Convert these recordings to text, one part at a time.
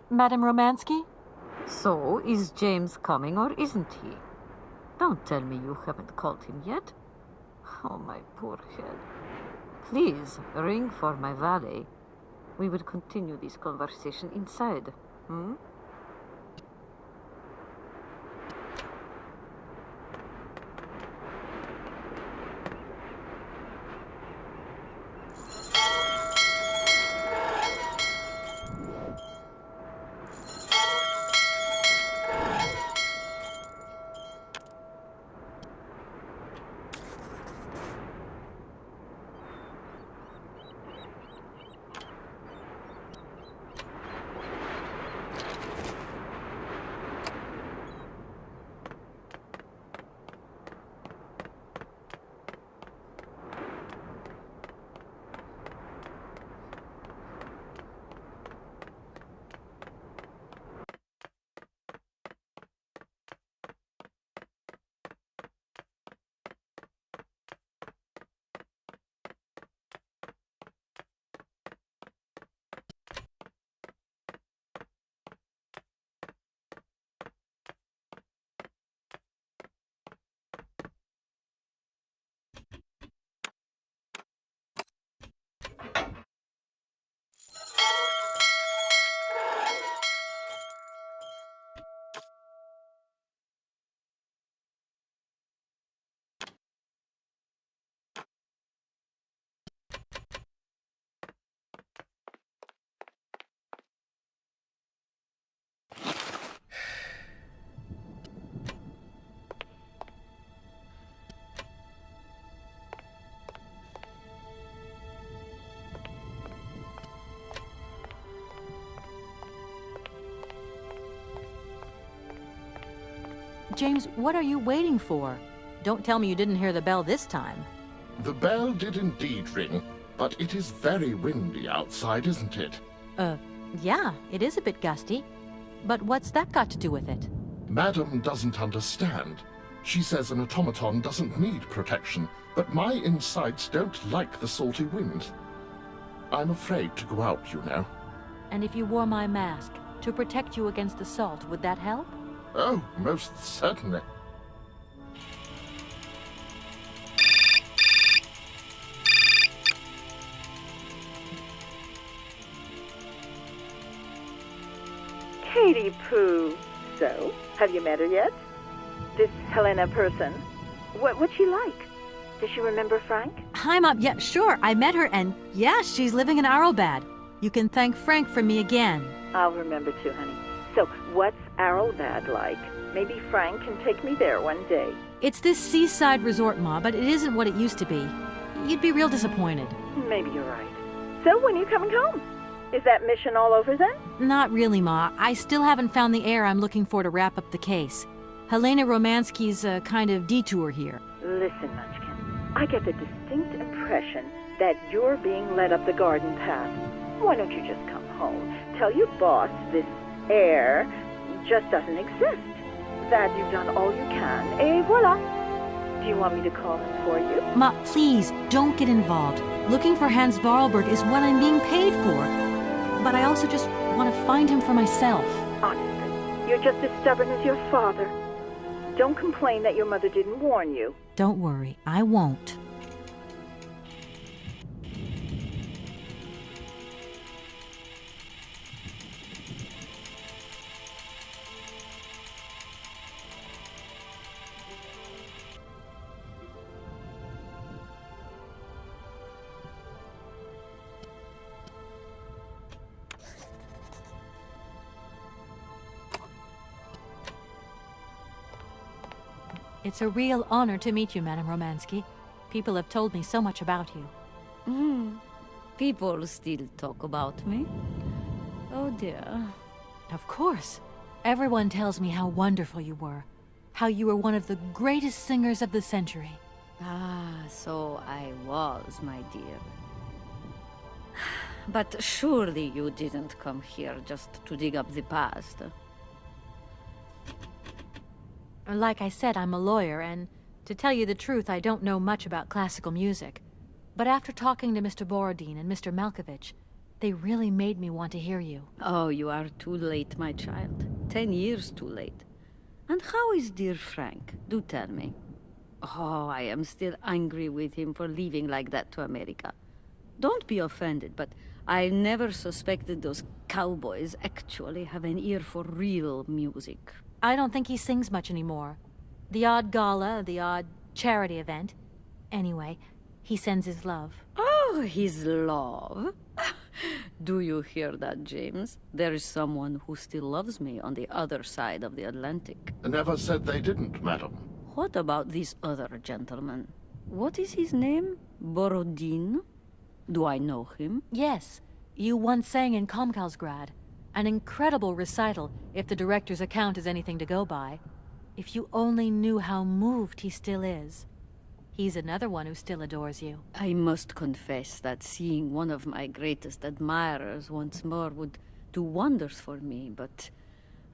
Madame Romansky? So, is James coming or isn't he? Don't tell me you haven't called him yet. Oh, my poor head. Please, ring for my valet. We will continue this conversation inside, hmm? James, what are you waiting for? Don't tell me you didn't hear the bell this time. The bell did indeed ring, but it is very windy outside, isn't it? Yeah, it is a bit gusty. But what's that got to do with it? Madam doesn't understand. She says an automaton doesn't need protection, but my insides don't like the salty wind. I'm afraid to go out, you know. And if you wore my mask to protect you against the salt, would that help? Oh, most certainly. Katie Pooh. So, have you met her yet? This Helena person? What's she like? Does she remember Frank? Hi, Mom. Yeah, sure. I met her, and yeah, she's living in Arrowbad. You can thank Frank for me again. I'll remember too, honey. So, what's Arrowbad like? Maybe Frank can take me there one day. It's this seaside resort, Ma, but it isn't what it used to be. You'd be real disappointed. Maybe you're right. So, when are you coming home? Is that mission all over then? Not really, Ma. I still haven't found the heir I'm looking for to wrap up the case. Helena Romansky's a kind of detour here. Listen, Munchkin. I get the distinct impression that you're being led up the garden path. Why don't you just come home? Tell your boss this heir just doesn't exist. That you've done all you can, et voila. Do you want me to call him for you? Ma, please, don't get involved. Looking for Hans Vorarlberg is what I'm being paid for. But I also just want to find him for myself. Honestly, you're just as stubborn as your father. Don't complain that your mother didn't warn you. Don't worry, I won't. It's a real honor to meet you, Madame Romansky. People have told me so much about you. People still talk about me. Oh dear. Of course. Everyone tells me how wonderful you were. How you were one of the greatest singers of the century. Ah, so I was, my dear. But surely you didn't come here just to dig up the past. Like I said, I'm a lawyer, and to tell you the truth, I don't know much about classical music. But after talking to Mr. Borodin and Mr. Malkovich, They really made me want to hear you. Oh, you are too late, my child. 10 years too late. And how is dear Frank? Do tell me. Oh, I am still angry with him for leaving like that to America. Don't be offended, but I never suspected those cowboys actually have an ear for real music. I don't think he sings much anymore. The odd gala, the odd charity event. Anyway, he sends his love. Oh, his love. Do you hear that, James? There is someone who still loves me on the other side of the Atlantic. Never said they didn't, madam. What about this other gentleman? What is his name? Borodin? Do I know him? Yes, you once sang in Komkalsgrad. An incredible recital, if the director's account is anything to go by. If you only knew how moved he still is. He's another one who still adores you. I must confess that seeing one of my greatest admirers once more would do wonders for me, but...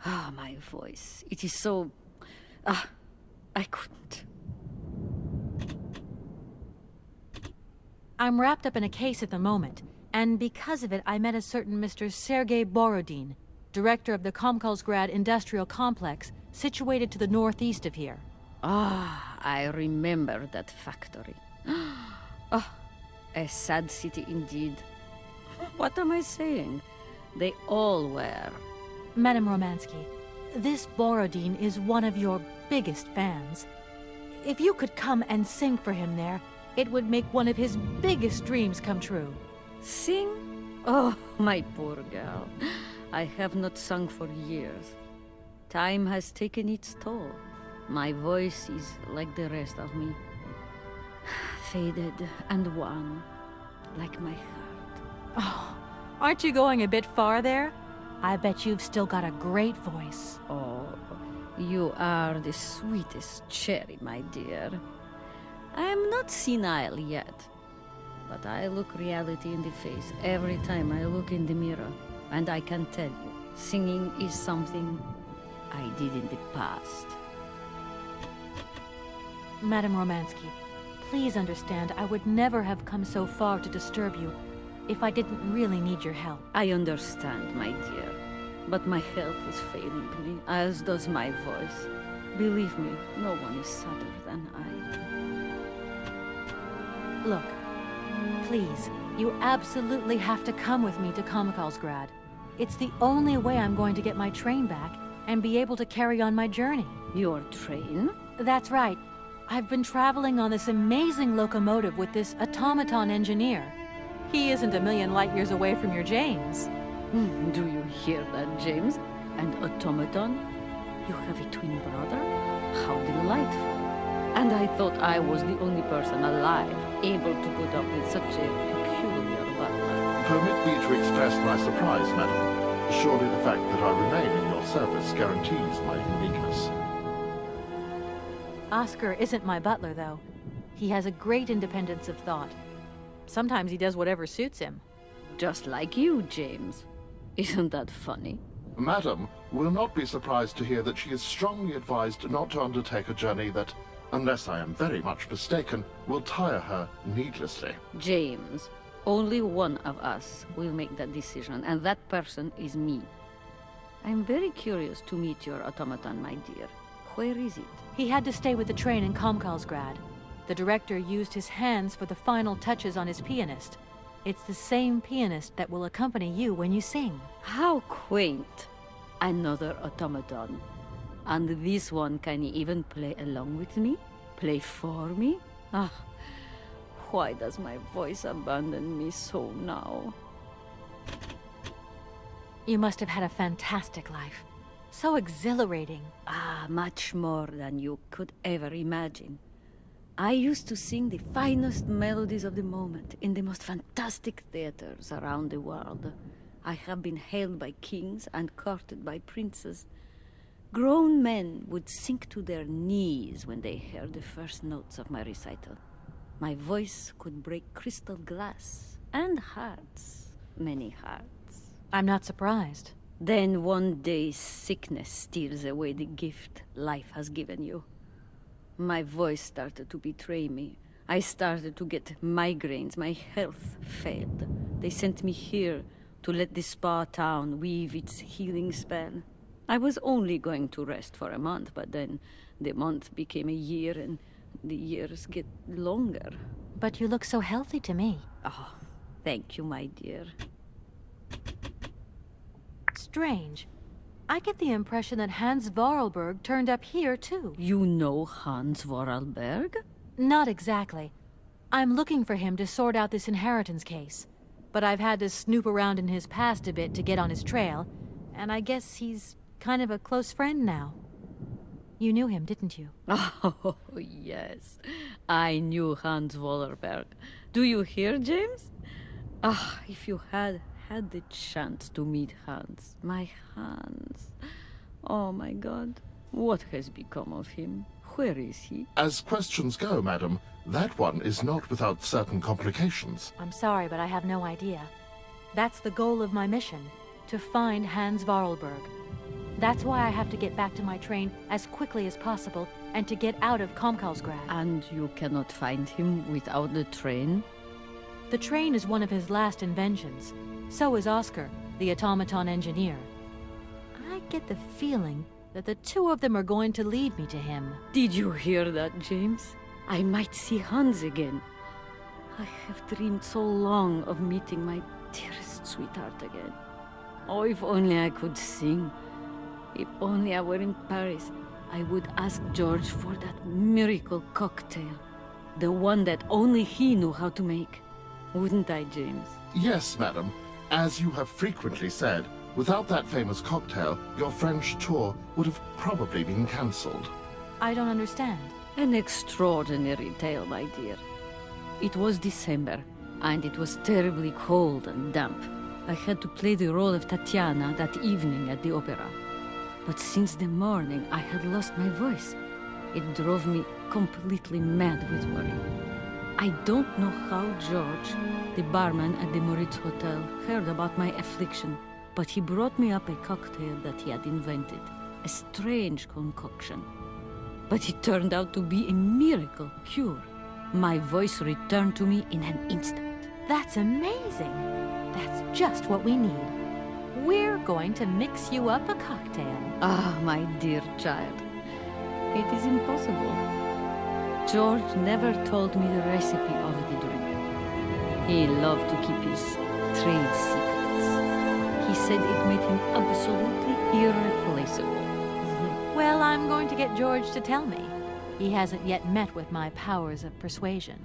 my voice. It is so... I couldn't. I'm wrapped up in a case at the moment, and because of it I met a certain Mr. Sergei Borodin, director of the Komkalsgrad Industrial Complex, situated to the northeast of here. I remember that factory. A sad city indeed. What am I saying? They all were. Madame Romansky, this Borodin is one of your biggest fans. If you could come and sing for him there, it would make one of his biggest dreams come true. Sing? Oh, my poor girl. I have not sung for years. Time has taken its toll. My voice is like the rest of me. Faded and wan, like my heart. Oh, aren't you going a bit far there? I bet you've still got a great voice. Oh, you are the sweetest cherry, my dear. I am not senile yet, but I look reality in the face every time I look in the mirror, and I can tell you, singing is something I did in the past. Madame Romansky, please understand I would never have come so far to disturb you if I didn't really need your help. I understand, my dear, but my health is failing me, as does my voice. Believe me, no one is sadder than I. Look, please, you absolutely have to come with me to Komkalsgrad. It's the only way I'm going to get my train back and be able to carry on my journey. Your train? That's right. I've been traveling on this amazing locomotive with this automaton engineer. He isn't a million light years away from your James. Do you hear that, James? An automaton? You have a twin brother? How delightful. And I thought I was the only person alive able to put up with such a peculiar butler. Permit me to express my surprise, madam. Surely the fact that I remain in your service guarantees my uniqueness. Oscar isn't my butler, though. He has a great independence of thought. Sometimes he does whatever suits him. Just like you, James. Isn't that funny? Madam will not be surprised to hear that she is strongly advised not to undertake a journey that, unless I am very much mistaken, will tire her needlessly. James, only one of us will make that decision, and that person is me. I'm very curious to meet your automaton, my dear. Where is it? He had to stay with the train in Komkalsgrad. The director used his hands for the final touches on his pianist. It's the same pianist that will accompany you when you sing. How quaint. Another automaton. And this one can even play along with me? Play for me? Why does my voice abandon me so now? You must have had a fantastic life. So exhilarating. Much more than you could ever imagine. I used to sing the finest melodies of the moment in the most fantastic theaters around the world. I have been hailed by kings and courted by princes. Grown men would sink to their knees when they heard the first notes of my recital. My voice could break crystal glass and hearts, many hearts. I'm not surprised. Then one day sickness steals away the gift life has given you. My voice started to betray me. I started to get migraines. My health failed. They sent me here, to let the spa town weave its healing spell. I was only going to rest for a month, but then the month became a year and the years get longer. But you look so healthy to me. Oh, thank you, my dear. Strange. I get the impression that Hans Vorarlberg turned up here, too. You know Hans Vorarlberg? Not exactly. I'm looking for him to sort out this inheritance case. But I've had to snoop around in his past a bit to get on his trail, and I guess he's kind of a close friend now. You knew him, didn't you? Oh, yes. I knew Hans Vorarlberg. Do you hear, James? Ah, if you had the chance to meet Hans. My Hans. Oh, my God. What has become of him? Where is he? As questions go, madam, that one is not without certain complications. I'm sorry, but I have no idea. That's the goal of my mission, to find Hans Vorarlberg. That's why I have to get back to my train as quickly as possible and to get out of Komkalsgrad. And you cannot find him without the train? The train is one of his last inventions. So is Oscar, the automaton engineer. I get the feeling that the two of them are going to lead me to him. Did you hear that, James? I might see Hans again. I have dreamed so long of meeting my dearest sweetheart again. Oh, if only I could sing. If only I were in Paris, I would ask George for that miracle cocktail. The one that only he knew how to make. Wouldn't I, James? Yes, madam. As you have frequently said, without that famous cocktail, your French tour would have probably been cancelled. I don't understand. An extraordinary tale, my dear. It was December, and it was terribly cold and damp. I had to play the role of Tatiana that evening at the opera. But since the morning, I had lost my voice. It drove me completely mad with worry. I don't know how George, the barman at the Moritz Hotel, heard about my affliction, but he brought me up a cocktail that he had invented. A strange concoction. But it turned out to be a miracle cure. My voice returned to me in an instant. That's amazing. That's just what we need. We're going to mix you up a cocktail. Ah, my dear child. It is impossible. George never told me the recipe of the drink. He loved to keep his trade secrets. He said it made him absolutely irreplaceable. Well, I'm going to get George to tell me. He hasn't yet met with my powers of persuasion.